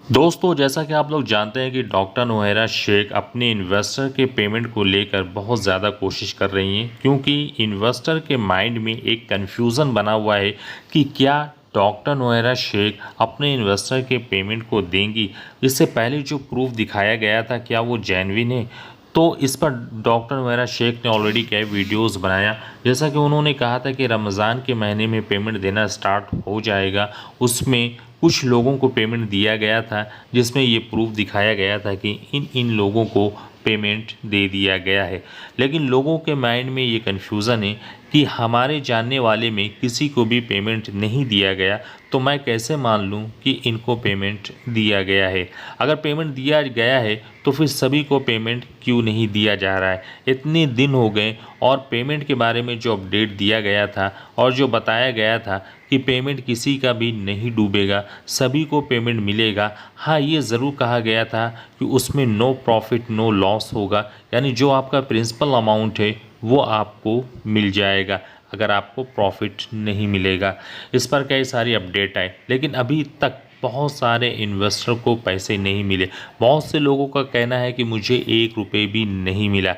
दोस्तों, जैसा कि आप लोग जानते हैं कि डॉक्टर नोहेरा शेख अपने इन्वेस्टर के पेमेंट को लेकर बहुत ज़्यादा कोशिश कर रही हैं, क्योंकि इन्वेस्टर के माइंड में एक कन्फ्यूज़न बना हुआ है कि क्या डॉक्टर नोहेरा शेख अपने इन्वेस्टर के पेमेंट को देंगी। इससे पहले जो प्रूफ दिखाया गया था, क्या वो जेन्युइन है? तो इस पर डॉक्टर नोहेरा शेख ने ऑलरेडी कई वीडियोस बनाया। जैसा कि उन्होंने कहा था कि रमज़ान के महीने में पेमेंट देना स्टार्ट हो जाएगा। उसमें कुछ लोगों को पेमेंट दिया गया था, जिसमें ये प्रूफ दिखाया गया था कि इन इन लोगों को पेमेंट दे दिया गया है। लेकिन लोगों के माइंड में ये कन्फ्यूज़न है कि हमारे जानने वाले में किसी को भी पेमेंट नहीं दिया गया, तो मैं कैसे मान लूँ कि इनको पेमेंट दिया गया है। अगर पेमेंट दिया गया है तो फिर सभी को पेमेंट क्यों नहीं दिया जा रहा है? इतने दिन हो गए और पेमेंट के बारे में जो अपडेट दिया गया था और जो बताया गया था कि पेमेंट किसी का भी नहीं डूबेगा, सभी को पेमेंट मिलेगा। हाँ, ये ज़रूर कहा गया था कि उसमें नो प्रॉफिट नो लॉस होगा, यानी जो आपका प्रिंसिपल अमाउंट है वो आपको मिल जाएगा अगर आपको प्रॉफिट नहीं मिलेगा। इस पर कई सारी अपडेट आए, लेकिन अभी तक बहुत सारे इन्वेस्टर को पैसे नहीं मिले। बहुत से लोगों का कहना है कि मुझे 1 रुपये भी नहीं मिला।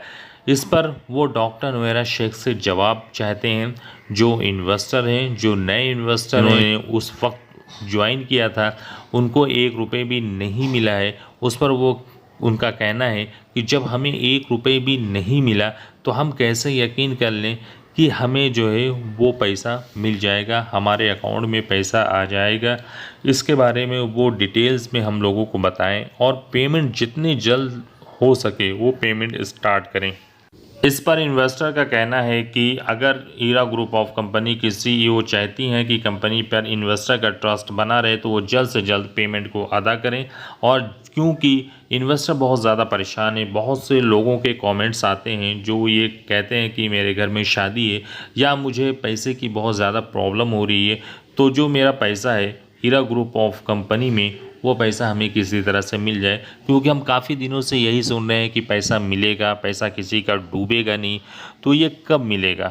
इस पर वो डॉक्टर नोहेरा शेख से जवाब चाहते हैं। जो इन्वेस्टर हैं, जो नए इन्वेस्टर हैं, उस वक्त ज्वाइन किया था, उनको 1 रुपये भी नहीं मिला है। उस पर वो उनका कहना है कि जब हमें 1 रुपये भी नहीं मिला तो हम कैसे यकीन कर लें कि हमें जो है वो पैसा मिल जाएगा, हमारे अकाउंट में पैसा आ जाएगा। इसके बारे में वो डिटेल्स में हम लोगों को बताएं और पेमेंट जितनी जल्द हो सके वो पेमेंट स्टार्ट करें। इस पर इन्वेस्टर का कहना है कि अगर हीरा ग्रुप ऑफ कंपनी की सीईओ चाहती हैं कि कंपनी पर इन्वेस्टर का ट्रस्ट बना रहे तो वो जल्द से जल्द पेमेंट को अदा करें। और क्योंकि इन्वेस्टर बहुत ज़्यादा परेशान है, बहुत से लोगों के कमेंट्स आते हैं जो ये कहते हैं कि मेरे घर में शादी है या मुझे पैसे की बहुत ज़्यादा प्रॉब्लम हो रही है, तो जो मेरा पैसा है हीरा ग्रुप ऑफ कंपनी में वो पैसा हमें किसी तरह से मिल जाए। क्योंकि हम काफ़ी दिनों से यही सुन रहे हैं कि पैसा मिलेगा, पैसा किसी का डूबेगा नहीं। तो ये कब मिलेगा,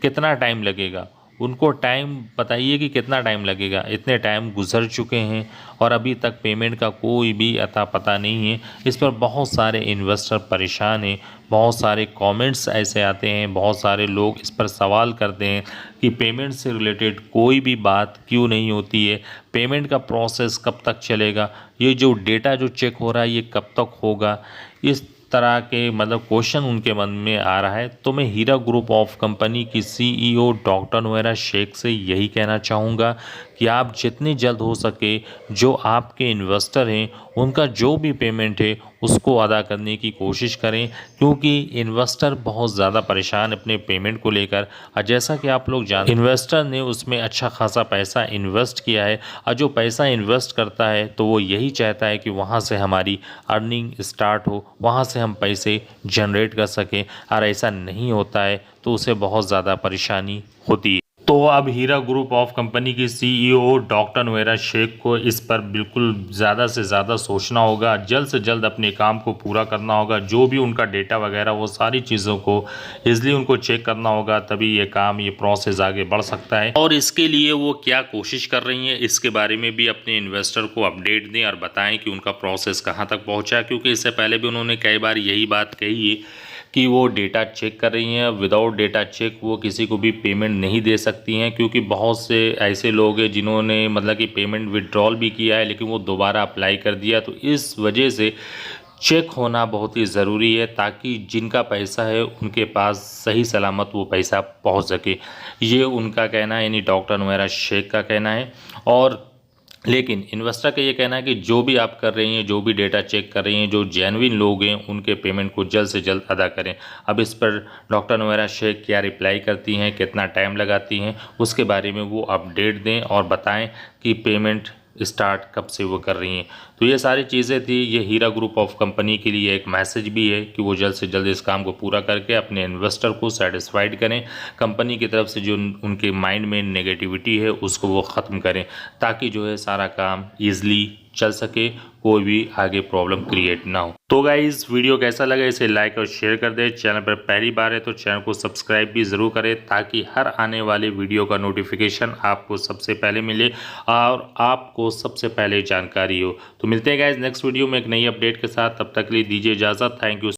कितना टाइम लगेगा? उनको टाइम बताइए कि कितना टाइम लगेगा। इतने टाइम गुजर चुके हैं और अभी तक पेमेंट का कोई भी अता पता नहीं है। इस पर बहुत सारे इन्वेस्टर परेशान हैं, बहुत सारे कमेंट्स ऐसे आते हैं, बहुत सारे लोग इस पर सवाल करते हैं कि पेमेंट से रिलेटेड कोई भी बात क्यों नहीं होती है, पेमेंट का प्रोसेस कब तक चलेगा, ये जो डेटा जो चेक हो रहा है ये कब तक होगा। इस तरह के मतलब क्वेश्चन उनके मन में आ रहा है। तो मैं हीरा ग्रुप ऑफ कंपनी की सीईओ डॉक्टर नोहेरा शेख से यही कहना चाहूँगा कि आप जितनी जल्द हो सके जो आपके इन्वेस्टर हैं उनका जो भी पेमेंट है उसको अदा करने की कोशिश करें, क्योंकि इन्वेस्टर बहुत ज़्यादा परेशान अपने पेमेंट को लेकर। और जैसा कि आप लोग जानते हैं इन्वेस्टर ने उसमें अच्छा खासा पैसा इन्वेस्ट किया है, और जो पैसा इन्वेस्ट करता है तो वो यही चाहता है कि वहाँ से हमारी अर्निंग स्टार्ट हो, वहाँ से हम पैसे जनरेट कर सकें। और ऐसा नहीं होता है तो उसे बहुत ज़्यादा परेशानी होती है। तो अब हीरा ग्रुप ऑफ कंपनी की सीईओ डॉक्टर नोहेरा शेख को इस पर बिल्कुल ज़्यादा से ज़्यादा सोचना होगा, जल्द से जल्द अपने काम को पूरा करना होगा। जो भी उनका डेटा वगैरह वो सारी चीज़ों को ईज़िली उनको चेक करना होगा, तभी ये काम ये प्रोसेस आगे बढ़ सकता है। और इसके लिए वो क्या कोशिश कर रही हैं इसके बारे में भी अपने इन्वेस्टर को अपडेट दें और बताएं कि उनका प्रोसेस कहाँ तक पहुँचा। क्योंकि इससे पहले भी उन्होंने कई बार यही बात कही है कि वो डेटा चेक कर रही हैं, विदाउट डेटा चेक वो किसी को भी पेमेंट नहीं दे सकती हैं। क्योंकि बहुत से ऐसे लोग हैं जिन्होंने मतलब कि पेमेंट विड्रॉल भी किया है लेकिन वो दोबारा अप्लाई कर दिया। तो इस वजह से चेक होना बहुत ही ज़रूरी है, ताकि जिनका पैसा है उनके पास सही सलामत वो पैसा पहुंच सके। ये उनका कहना है, यानी डॉक्टर नोहेरा शेख का कहना है। और लेकिन इन्वेस्टर का ये कहना है कि जो भी आप कर रही हैं, जो भी डेटा चेक कर रही हैं, जो जेन्युइन लोग हैं उनके पेमेंट को जल्द से जल्द अदा करें। अब इस पर डॉक्टर नोहेरा शेख क्या रिप्लाई करती हैं, कितना टाइम लगाती हैं, उसके बारे में वो अपडेट दें और बताएं कि पेमेंट स्टार्ट कब से वो कर रही हैं। तो ये सारी चीज़ें थी। ये हीरा ग्रुप ऑफ कंपनी के लिए एक मैसेज भी है कि वो जल्द से जल्द इस काम को पूरा करके अपने इन्वेस्टर को सेटिस्फाइड करें। कंपनी की तरफ से जो उनके माइंड में नेगेटिविटी है उसको वो ख़त्म करें, ताकि जो है सारा काम ईज़िली चल सके, कोई भी आगे प्रॉब्लम क्रिएट ना हो। तो गाइस वीडियो कैसा लगा इसे लाइक और शेयर कर दें। चैनल पर पहली बार है तो चैनल को सब्सक्राइब भी ज़रूर करें ताकि हर आने वाले वीडियो का नोटिफिकेशन आपको सबसे पहले मिले और आपको सबसे पहले जानकारी हो। तो मिलते हैं गाइस नेक्स्ट वीडियो में एक नई अपडेट के साथ, तब तक के लिए दीजिए इजाज़त। Thank you.